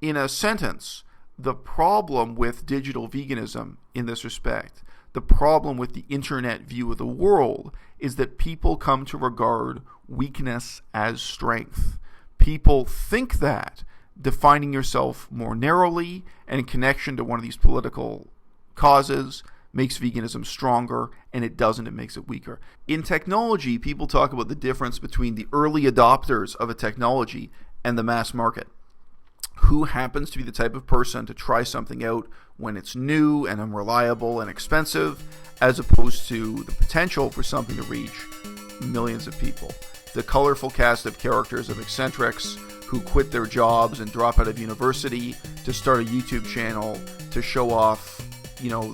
in a sentence, the problem with digital veganism in this respect, the problem with the internet view of the world, is that people come to regard weakness as strength. People think that defining yourself more narrowly and in connection to one of these political causes makes veganism stronger, and it doesn't. It makes it weaker. In technology, people talk about the difference between the early adopters of a technology and the mass market. Who happens to be the type of person to try something out when it's new and unreliable and expensive, as opposed to the potential for something to reach millions of people. The colorful cast of characters of eccentrics who quit their jobs and drop out of university to start a YouTube channel to show off,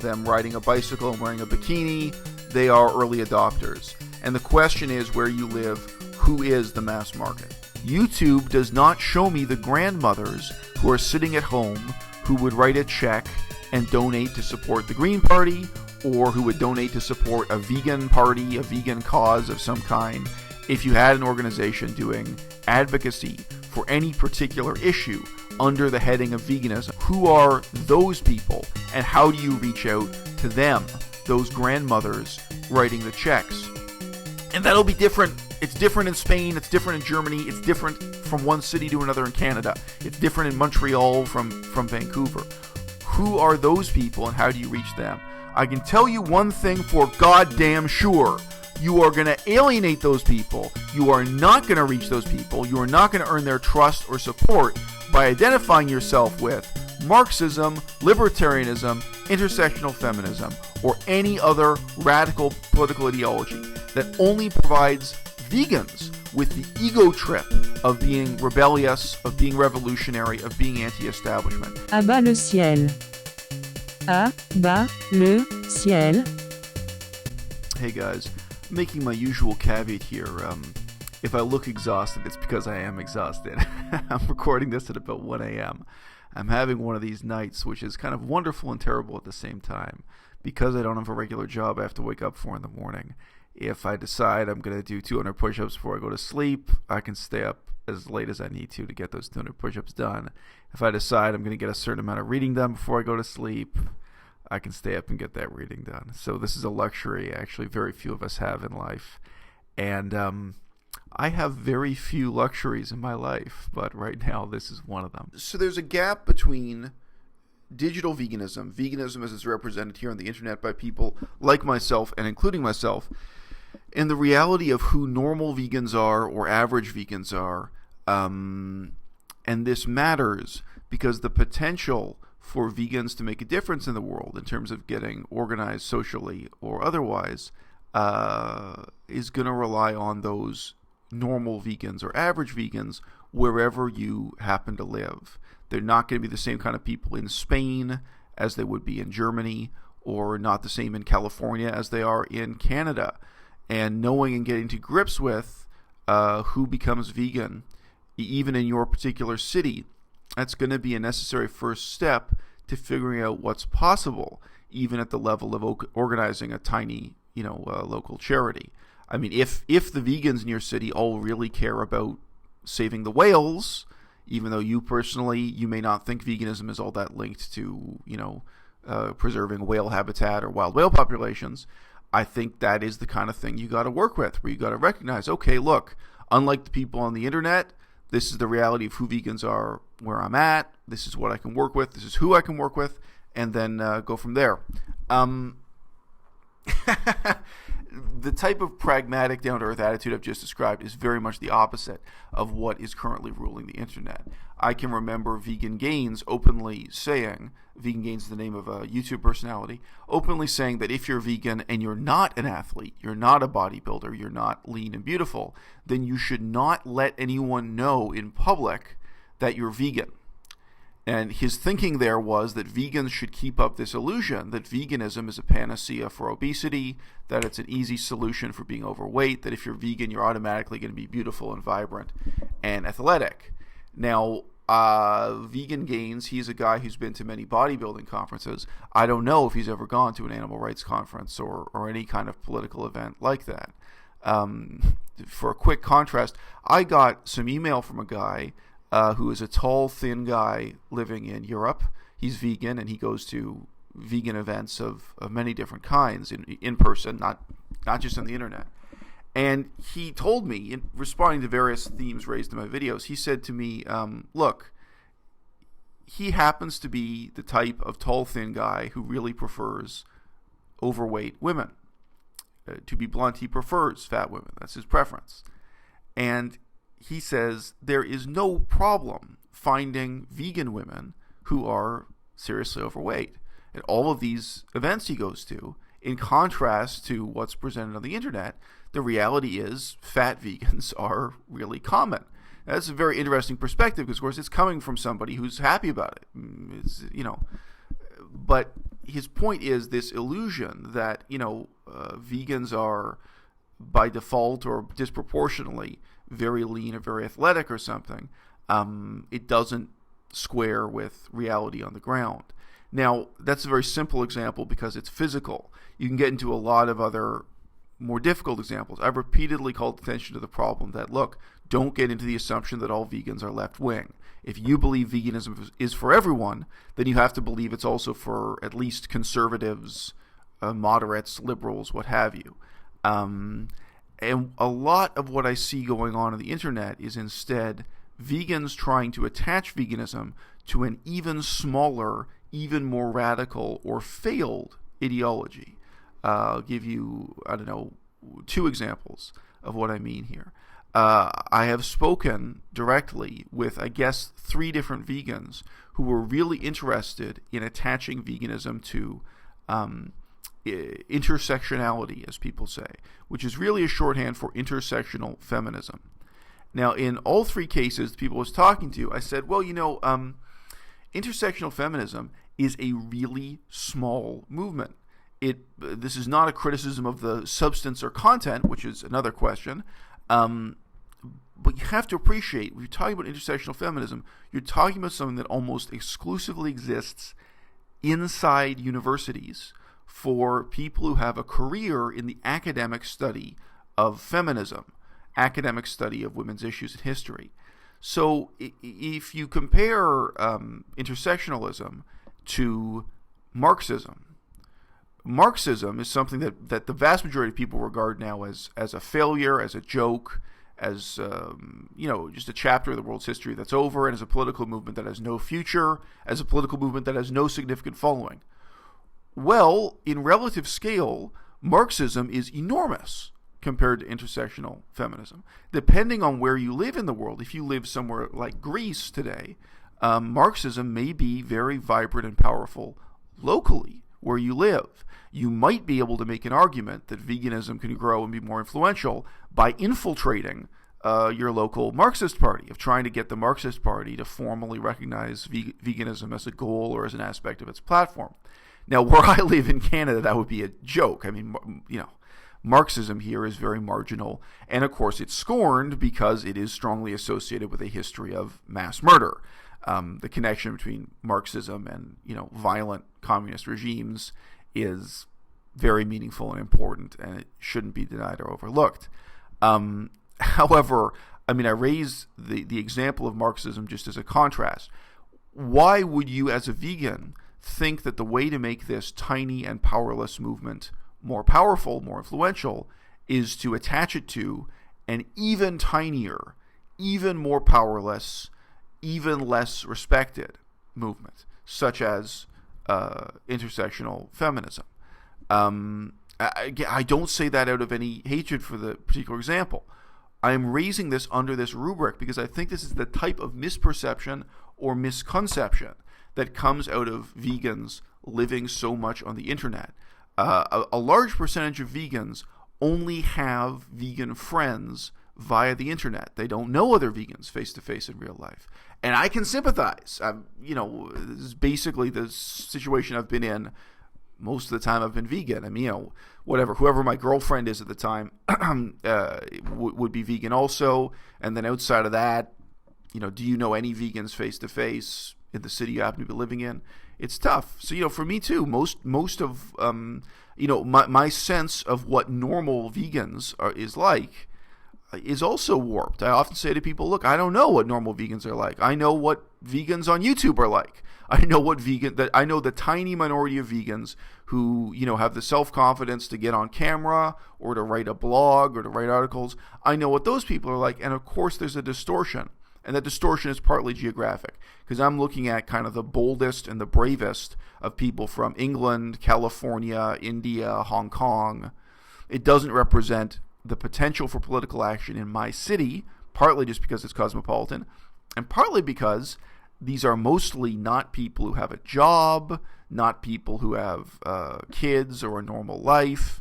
them riding a bicycle and wearing a bikini, they are early adopters. And the question is, where you live, who is the mass market? YouTube does not show me the grandmothers who are sitting at home who would write a check and donate to support the Green Party, or who would donate to support a vegan party, a vegan cause of some kind, if you had an organization doing advocacy for any particular issue under the heading of veganism. Who are those people, and how do you reach out to them, those grandmothers writing the checks? And that'll be different. It's different in Spain, it's different in Germany, it's different from one city to another in Canada. It's different in Montreal from Vancouver. Who are those people, and how do you reach them? I can tell you one thing for goddamn sure. You are going to alienate those people. You are not going to reach those people. You are not going to earn their trust or support by identifying yourself with Marxism, libertarianism, intersectional feminism, or any other radical political ideology that only provides vegans with the ego trip of being rebellious, of being revolutionary, of being anti-establishment. À-bas-le-ciel. À-bas-le-ciel. Hey guys, making my usual caveat here. If I look exhausted, it's because I am exhausted. I'm recording this at about 1 a.m. I'm having one of these nights, which is kind of wonderful and terrible at the same time. Because I don't have a regular job, I have to wake up 4 in the morning. If I decide I'm going to do 200 push-ups before I go to sleep, I can stay up as late as I need to get those 200 push-ups done. If I decide I'm going to get a certain amount of reading done before I go to sleep, I can stay up and get that reading done. So this is a luxury actually very few of us have in life. And I have very few luxuries in my life, but right now this is one of them. So there's a gap between digital veganism as it's represented here on the internet by people like myself and including myself, and the reality of who normal vegans are or average vegans are. And this matters because the potential for vegans to make a difference in the world in terms of getting organized socially or otherwise is going to rely on those normal vegans or average vegans wherever you happen to live. They're not going to be the same kind of people in Spain as they would be in Germany, or not the same in California as they are in Canada. And knowing and getting to grips with who becomes vegan, even in your particular city, that's going to be a necessary first step to figuring out what's possible, even at the level of organizing a tiny, local charity. I mean, if the vegans in your city all really care about saving the whales, even though you may not think veganism is all that linked to, preserving whale habitat or wild whale populations, I think that is the kind of thing you got to work with, where you got to recognize, okay, look, unlike the people on the internet, this is the reality of who vegans are where I'm at. This is what I can work with. This is who I can work with, and then go from there. The type of pragmatic, down-to-earth attitude I've just described is very much the opposite of what is currently ruling the internet. I can remember Vegan Gains openly saying, Vegan Gains is the name of a YouTube personality, openly saying that if you're vegan and you're not an athlete, you're not a bodybuilder, you're not lean and beautiful, then you should not let anyone know in public that you're vegan. And his thinking there was that vegans should keep up this illusion that veganism is a panacea for obesity, that it's an easy solution for being overweight, that if you're vegan, you're automatically going to be beautiful and vibrant and athletic. Now, Vegan Gains, he's a guy who's been to many bodybuilding conferences. I don't know if he's ever gone to an animal rights conference or any kind of political event like that. For a quick contrast, I got some email from a guy who is a tall, thin guy living in Europe. He's vegan, and he goes to vegan events of many different kinds in person, not just on the internet. And he told me, in responding to various themes raised in my videos, he said to me, look, he happens to be the type of tall, thin guy who really prefers overweight women. To be blunt, he prefers fat women. That's his preference. And he says there is no problem finding vegan women who are seriously overweight. At all of these events he goes to, in contrast to what's presented on the internet, the reality is fat vegans are really common. Now, that's a very interesting perspective because, of course, it's coming from somebody who's happy about it. But his point is this illusion that, vegans are by default or disproportionately very lean or very athletic or something. It doesn't square with reality on the ground. Now, that's a very simple example because it's physical. You can get into a lot of other more difficult examples. I've repeatedly called attention to the problem that, look, don't get into the assumption that all vegans are left-wing. If you believe veganism is for everyone, then you have to believe it's also for at least conservatives, moderates, liberals, what have you. And a lot of what I see going on the internet is instead vegans trying to attach veganism to an even smaller, even more radical or failed ideology. I'll give you, 2 examples of what I mean here. I have spoken directly with, 3 different vegans who were really interested in attaching veganism to intersectionality, as people say, which is really a shorthand for intersectional feminism. Now, in all 3 cases, the people I was talking to, I said, well, intersectional feminism is a really small movement. This is not a criticism of the substance or content, which is another question. But you have to appreciate, when you're talking about intersectional feminism, you're talking about something that almost exclusively exists inside universities for people who have a career in the academic study of feminism, academic study of women's issues in history. So if you compare intersectionalism to Marxism is something that the vast majority of people regard now as a failure, as a joke, as just a chapter of the world's history that's over, and as a political movement that has no future, as a political movement that has no significant following. Well, in relative scale, Marxism is enormous compared to intersectional feminism. Depending on where you live in the world, if you live somewhere like Greece today, Marxism may be very vibrant and powerful locally where you live. You might be able to make an argument that veganism can grow and be more influential by infiltrating your local Marxist party, of trying to get the Marxist party to formally recognize veganism as a goal or as an aspect of its platform. Now, where I live in Canada, that would be a joke. I mean, Marxism here is very marginal, and of course it's scorned because it is strongly associated with a history of mass murder. The connection between Marxism and violent communist regimes is very meaningful and important, and it shouldn't be denied or overlooked. However, I raise the example of Marxism just as a contrast. Why would you, as a vegan, think that the way to make this tiny and powerless movement more powerful, more influential, is to attach it to an even tinier, even more powerless, even less respected movement, such as intersectional feminism? I don't say that out of any hatred for the particular example. I am raising this under this rubric because I think this is the type of misperception or misconception that comes out of vegans living so much on the internet. A large percentage of vegans only have vegan friends via the internet. They don't know other vegans face-to-face in real life. And I can sympathize. This is basically the situation I've been in most of the time I've been vegan. Whoever my girlfriend is at the time would be vegan also. And then outside of that, do you know any vegans face-to-face in the city you happen to be living in? It's tough. So, for me too, most of, my sense of what normal vegans is like, is also warped. I often say to people, look, I don't know what normal vegans are like. I know what vegans on YouTube are like. I know I know the tiny minority of vegans who, have the self-confidence to get on camera or to write a blog or to write articles. I know what those people are like. And of course, there's a distortion. And that distortion is partly geographic, because I'm looking at kind of the boldest and the bravest of people from England, California, India, Hong Kong. It doesn't represent the potential for political action in my city, partly just because it's cosmopolitan, and partly because these are mostly not people who have a job, not people who have kids or a normal life.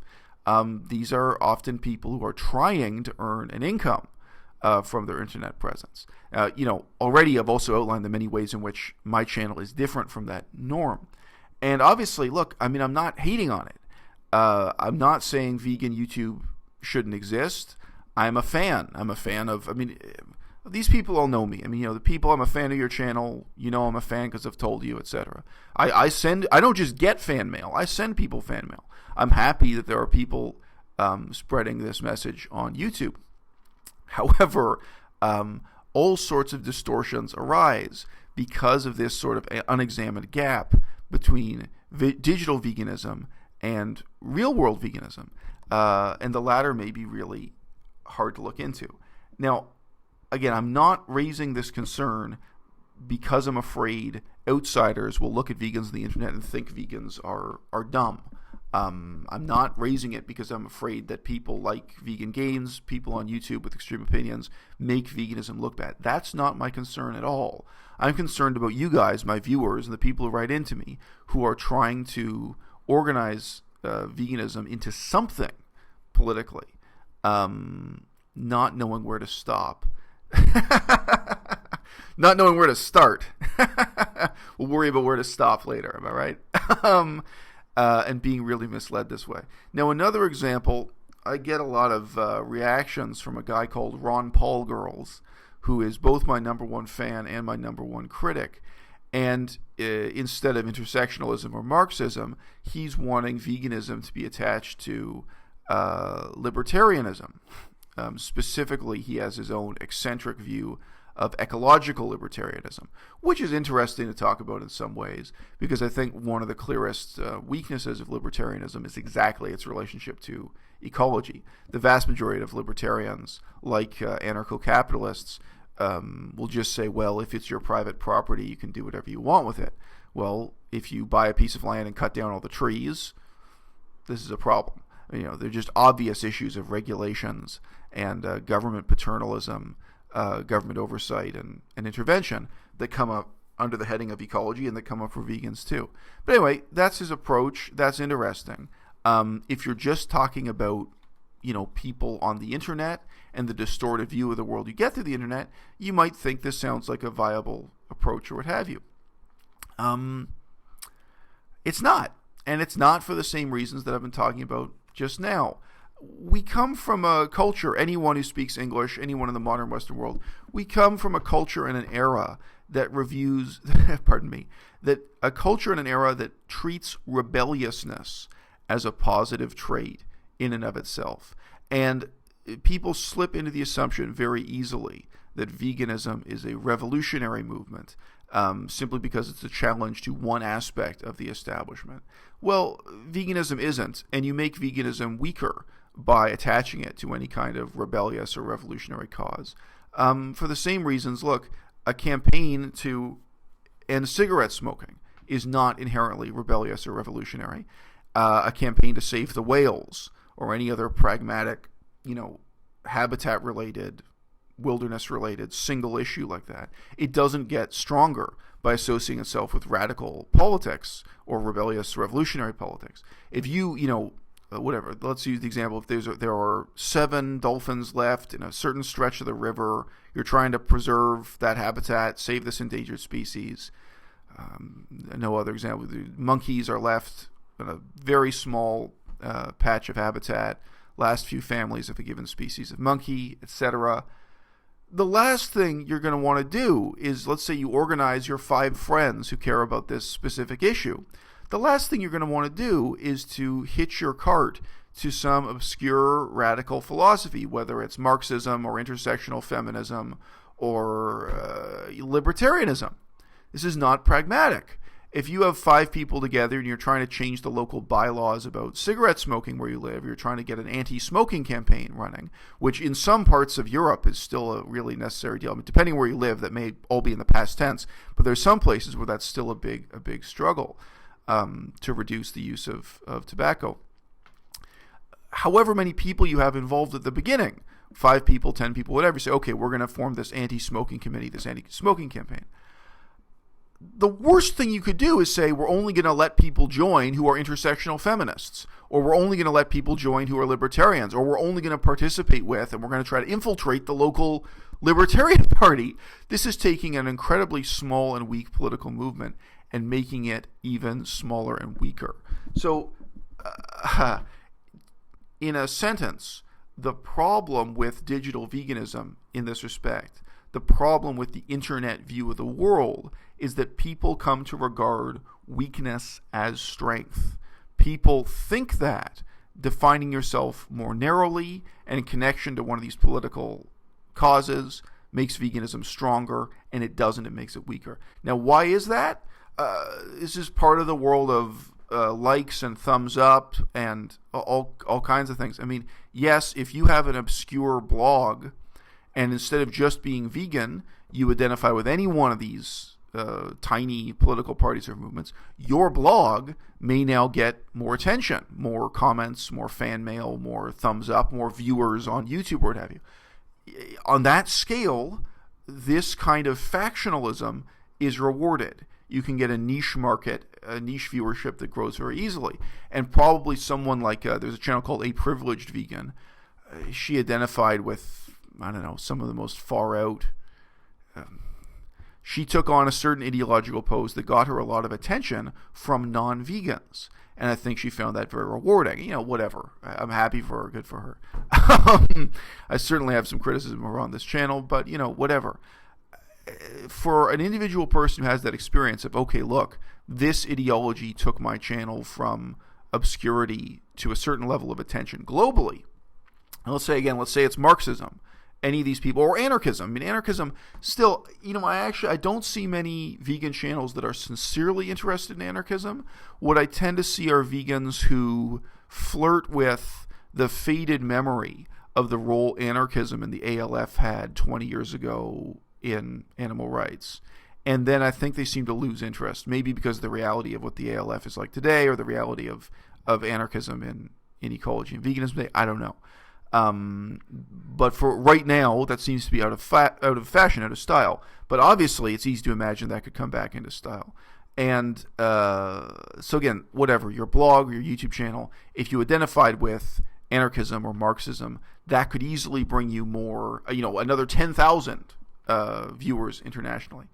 These are often people who are trying to earn an income from their internet presence. Already I've also outlined the many ways in which my channel is different from that norm. And obviously, look, I'm not hating on it. I'm not saying vegan YouTube shouldn't exist. I'm a fan. I'm a fan of, these people all know me. The people, I'm a fan of your channel. I'm a fan because I've told you, etc. I don't just get fan mail. I send people fan mail. I'm happy that there are people spreading this message on YouTube. However, all sorts of distortions arise because of this sort of unexamined gap between digital veganism and real-world veganism. And the latter may be really hard to look into. Now, again, I'm not raising this concern because I'm afraid outsiders will look at vegans on the internet and think vegans are dumb. I'm not raising it because I'm afraid that people like vegan gains, people on YouTube with extreme opinions, make veganism look bad. That's not my concern at all. I'm concerned about you guys, my viewers, and the people who write into me who are trying to organize veganism into something politically, not knowing where to stop. Not knowing where to start. We'll worry about where to stop later, am I right? And being really misled this way. Now, another example, I get a lot of reactions from a guy called Ron Paul Girls, who is both my number one fan and my number one critic. And instead of intersectionalism or Marxism, he's wanting veganism to be attached to libertarianism. Specifically, he has his own eccentric view of ecological libertarianism, which is interesting to talk about in some ways, because I think one of the clearest weaknesses of libertarianism is exactly its relationship to ecology. The vast majority of libertarians, like anarcho-capitalists, will just say, well, if it's your private property, you can do whatever you want with it. Well, if you buy a piece of land and cut down all the trees, this is a problem. They're just obvious issues of regulations and government paternalism, government oversight and intervention that come up under the heading of ecology and that come up for vegans too. But anyway, that's his approach. That's interesting. If you're just talking about, people on the internet and the distorted view of the world you get through the internet, you might think this sounds like a viable approach or what have you. It's not. And it's not for the same reasons that I've been talking about just now. We come from a culture, anyone who speaks English, anyone in the modern Western world, we come from a culture and an era that reviews, that a culture and an era that treats rebelliousness as a positive trait in and of itself. And people slip into the assumption very easily that veganism is a revolutionary movement simply because it's a challenge to one aspect of the establishment. Well, veganism isn't, and you make veganism weaker by attaching it to any kind of rebellious or revolutionary cause. For the same reasons, look, a campaign to end cigarette smoking is not inherently rebellious or revolutionary. A campaign to save the whales or any other pragmatic, habitat-related, wilderness-related single issue like that, it doesn't get stronger by associating itself with radical politics or rebellious revolutionary politics. If whatever, let's use the example, if there are 7 dolphins left in a certain stretch of the river, you're trying to preserve that habitat, save this endangered species. No other example, the monkeys are left in a very small patch of habitat, last few families of a given species of monkey, etc. The last thing you're going to want to do is, let's say you organize your 5 friends who care about this specific issue. The last thing you're going to want to do is to hitch your cart to some obscure radical philosophy, whether it's Marxism or intersectional feminism or libertarianism. This is not pragmatic. If you have 5 people together and you're trying to change the local bylaws about cigarette smoking where you live, you're trying to get an anti-smoking campaign running, which in some parts of Europe is still a really necessary deal. I mean, depending where you live, that may all be in the past tense, but there's some places where that's still a big struggle to reduce the use of tobacco. However many people you have involved at the beginning, 5 people, 10 people, whatever, you say, okay, we're going to form this anti-smoking committee, this anti-smoking campaign. The worst thing you could do is say we're only going to let people join who are intersectional feminists, or we're only going to let people join who are libertarians, or we're only going to participate with and we're going to try to infiltrate the local libertarian party. This is taking an incredibly small and weak political movement and making it even smaller and weaker. So, in a sentence, the problem with digital veganism in this respect, the problem with the internet view of the world, is that people come to regard weakness as strength. People think that defining yourself more narrowly and in connection to one of these political causes makes veganism stronger, and it doesn't. It makes it weaker. Now, why is that? This is part of the world of likes and thumbs up and all kinds of things. I mean, yes, if you have an obscure blog and instead of just being vegan, you identify with any one of these tiny political parties or movements, your blog may now get more attention, more comments, more fan mail, more thumbs up, more viewers on YouTube or what have you. On that scale, this kind of factionalism is rewarded. You can get a niche market, a niche viewership that grows very easily. And probably someone like, there's a channel called A Privileged Vegan. She identified with, I don't know, some of the most far out. She took on a certain ideological pose that got her a lot of attention from non-vegans. And I think she found that very rewarding. You know, whatever. I'm happy for her. Good for her. I certainly have some criticism of her on this channel, but, you know, whatever. For an individual person who has that experience of, okay, look, this ideology took my channel from obscurity to a certain level of attention globally. And let's say it's Marxism. Any of these people, or anarchism. I mean, anarchism still, you know, I don't see many vegan channels that are sincerely interested in anarchism. What I tend to see are vegans who flirt with the faded memory of the role anarchism and the ALF had 20 years ago in animal rights. And then I think they seem to lose interest, maybe because of the reality of what the ALF is like today, or the reality of anarchism in ecology and veganism today. I don't know. But for right now, that seems to be out of fashion, out of style. But obviously, it's easy to imagine that could come back into style. And so again, whatever, your blog or your YouTube channel, if you identified with anarchism or Marxism, that could easily bring you more, another 10,000 viewers internationally.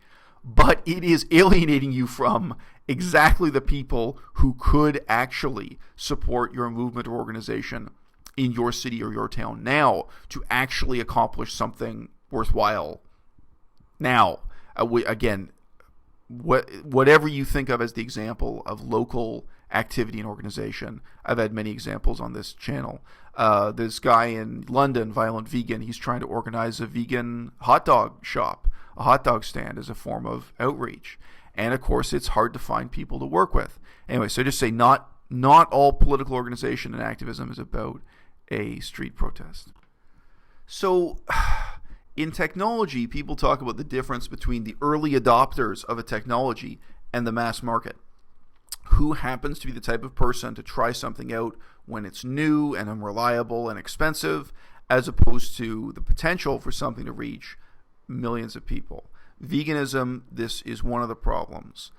But it is alienating you from exactly the people who could actually support your movement or organization in your city or your town now to actually accomplish something worthwhile. Now, whatever you think of as the example of local activity and organization, I've had many examples on this channel. This guy in London, Violent Vegan, he's trying to organize a vegan hot dog shop, a hot dog stand as a form of outreach. And of course, it's hard to find people to work with. Anyway, so just say not all political organization and activism is about a street protest. So in technology, people talk about the difference between the early adopters of a technology and the mass market. Who happens to be the type of person to try something out when it's new and unreliable and expensive, as opposed to the potential for something to reach millions of people. Veganism, this is one of the problems.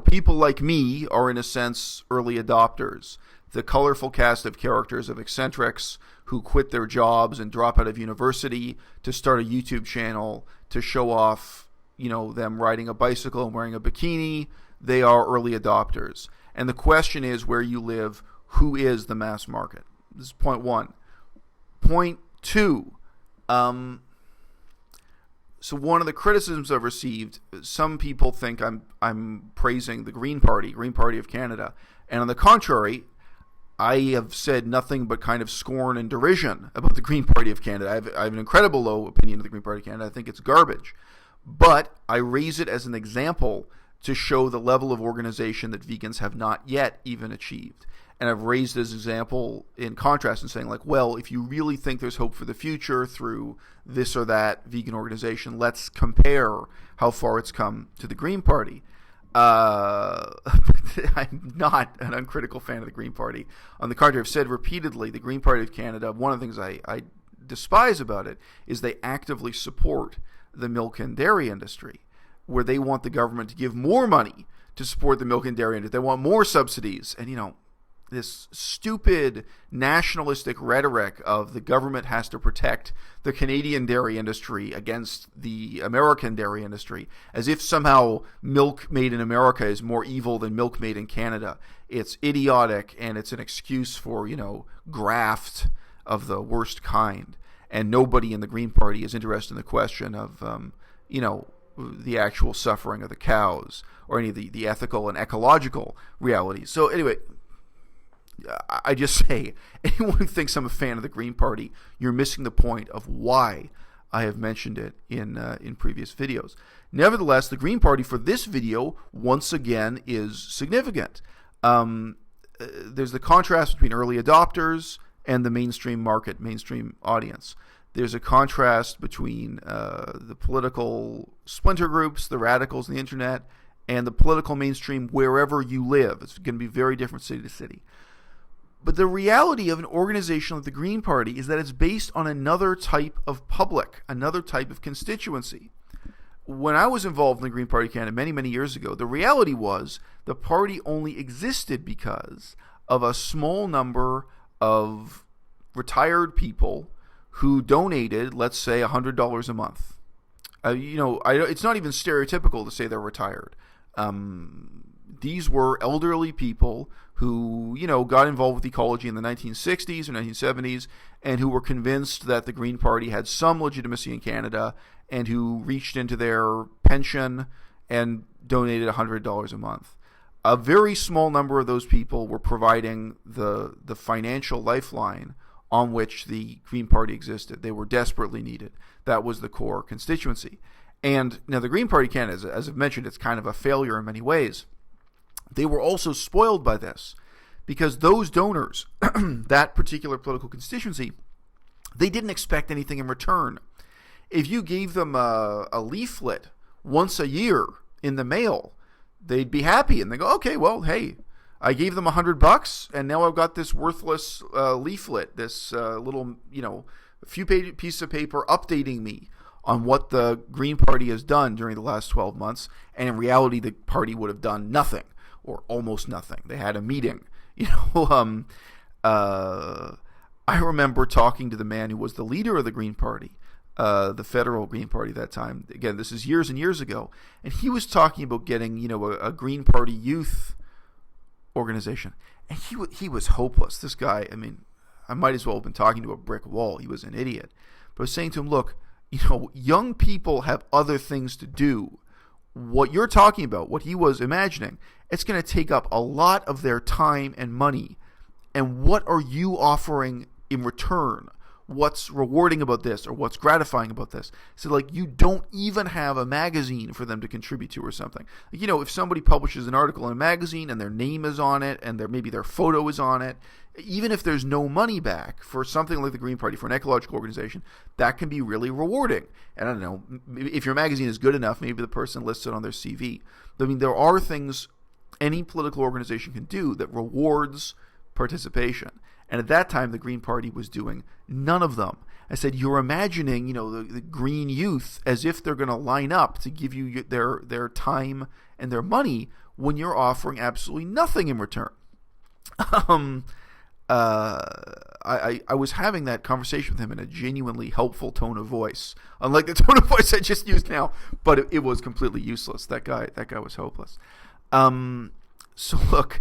People like me are in a sense early adopters. The colorful cast of characters of eccentrics who quit their jobs and drop out of university to start a YouTube channel to show off, them riding a bicycle and wearing a bikini, they are early adopters. And the question is, where you live, who is the mass market? This is point one. Point two, so one of the criticisms I've received, some people think I'm praising the Green Party of Canada. And on the contrary, I have said nothing but kind of scorn and derision about the Green Party of Canada. I have an incredible low opinion of the Green Party of Canada. I think it's garbage. But I raise it as an example to show the level of organization that vegans have not yet even achieved. And I've raised this example in contrast and saying, like, well, if you really think there's hope for the future through this or that vegan organization, let's compare how far it's come to the Green Party. I'm not an uncritical fan of the Green Party. On the contrary, I've said repeatedly, the Green Party of Canada, one of the things I despise about it is they actively support the milk and dairy industry, where they want the government to give more money to support the milk and dairy industry. They want more subsidies. And, this stupid nationalistic rhetoric of the government has to protect the Canadian dairy industry against the American dairy industry, as if somehow milk made in America is more evil than milk made in Canada. It's idiotic, and it's an excuse for, graft of the worst kind. And nobody in the Green Party is interested in the question of, the actual suffering of the cows or any of the ethical and ecological realities. So anyway, I just say, anyone who thinks I'm a fan of the Green Party, you're missing the point of why I have mentioned it in previous videos. Nevertheless, the Green Party for this video, once again, is significant. There's the contrast between early adopters and the mainstream market, mainstream audience. There's a contrast between the political splinter groups, the radicals on the internet, and the political mainstream wherever you live. It's going to be very different city to city. But the reality of an organization like the Green Party is that it's based on another type of public, another type of constituency. When I was involved in the Green Party Canada many, many years ago, the reality was the party only existed because of a small number of retired people who donated, let's say, $100 a month. It's not even stereotypical to say they're retired. These were elderly people who, got involved with ecology in the 1960s or 1970s and who were convinced that the Green Party had some legitimacy in Canada and who reached into their pension and donated $100 a month. A very small number of those people were providing the financial lifeline on which the Green Party existed. They were desperately needed. That was the core constituency. And now the Green Party Canada, as I've mentioned, it's kind of a failure in many ways. They were also spoiled by this because those donors, that particular political constituency, they didn't expect anything in return. If you gave them a leaflet once a year in the mail, they'd be happy and they go, okay, well, hey, I gave them $100 and now I've got this worthless leaflet, this little, a few pieces of paper updating me on what the Green Party has done during the last 12 months. And in reality, the party would have done nothing or almost nothing. They had a meeting. I remember talking to the man who was the leader of the Green Party, the federal Green Party at that time. Again, this is years and years ago. And he was talking about getting, a Green Party youth organization. And he was hopeless. This guy, I might as well have been talking to a brick wall. He was an idiot. But I was saying to him, look, young people have other things to do. What you're talking about, what he was imagining, it's going to take up a lot of their time and money. And what are you offering in return? What's rewarding about this or what's gratifying about this? So you don't even have a magazine for them to contribute to or something. If somebody publishes an article in a magazine and their name is on it and maybe their photo is on it, even if there's no money back for something like the Green Party, for an ecological organization, that can be really rewarding. And I don't know, if your magazine is good enough, maybe the person lists it on their CV. There are things any political organization can do that rewards participation. And at that time, the Green Party was doing none of them. I said, you're imagining, the green youth as if they're going to line up to give you their time and their money when you're offering absolutely nothing in return. I was having that conversation with him in a genuinely helpful tone of voice, unlike the tone of voice I just used now. But it was completely useless. That guy was hopeless. So look,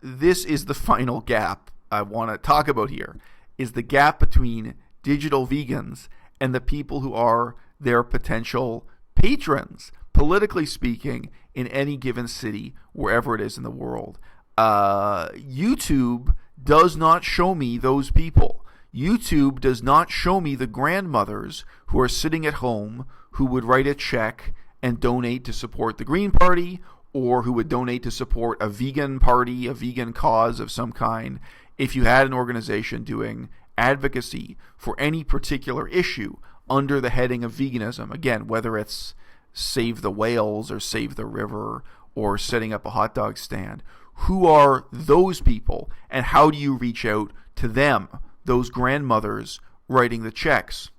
this is the final gap I want to talk about here, is the gap between digital vegans and the people who are their potential patrons, politically speaking, in any given city, wherever it is in the world. YouTube does not show me those people. YouTube does not show me the grandmothers who are sitting at home who would write a check and donate to support the Green Party, or who would donate to support a vegan party, a vegan cause of some kind, if you had an organization doing advocacy for any particular issue under the heading of veganism. Again, whether it's save the whales or save the river or setting up a hot dog stand. Who are those people, and how do you reach out to them, those grandmothers writing the checks?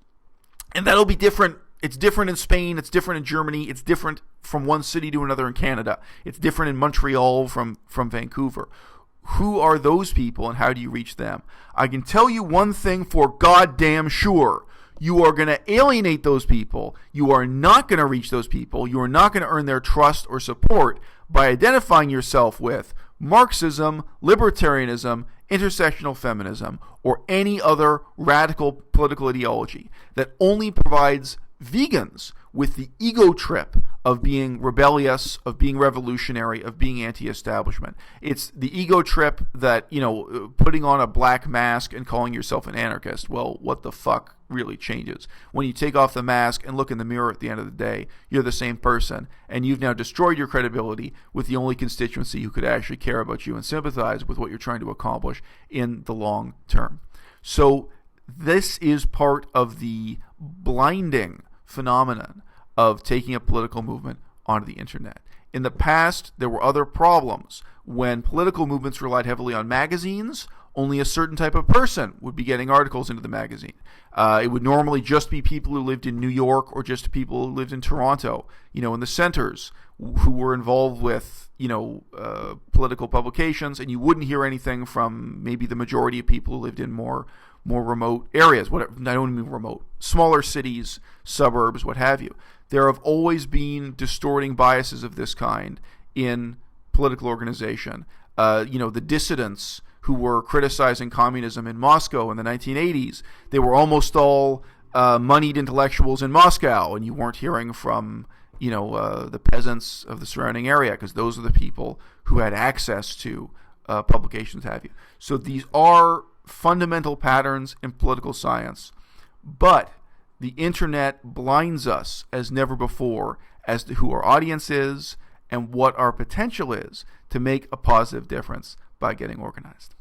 And that'll be different. It's different in Spain, it's different in Germany, it's different from one city to another in Canada. It's different in Montreal from Vancouver. Who are those people, and how do you reach them? I can tell you one thing for goddamn sure. You are going to alienate those people. You are not going to reach those people. You are not going to earn their trust or support by identifying yourself with Marxism, libertarianism, intersectional feminism, or any other radical political ideology that only provides vegans with the ego trip of being rebellious, of being revolutionary, of being anti-establishment. It's the ego trip that, putting on a black mask and calling yourself an anarchist. Well, what the fuck really changes? When you take off the mask and look in the mirror at the end of the day, you're the same person, and you've now destroyed your credibility with the only constituency who could actually care about you and sympathize with what you're trying to accomplish in the long term. So this is part of the blinding phenomenon of taking a political movement onto the internet. In the past, there were other problems. When political movements relied heavily on magazines, only a certain type of person would be getting articles into the magazine. It would normally just be people who lived in New York, or just people who lived in Toronto, in the centers, who were involved with, political publications, and you wouldn't hear anything from maybe the majority of people who lived in more remote areas. I don't mean remote, smaller cities, suburbs, what have you. There have always been distorting biases of this kind in political organization. The dissidents who were criticizing communism in Moscow in the 1980s, they were almost all moneyed intellectuals in Moscow, and you weren't hearing from the peasants of the surrounding area, because those are the people who had access to publications, have you. So these are fundamental patterns in political science, but the internet blinds us as never before as to who our audience is and what our potential is to make a positive difference by getting organized.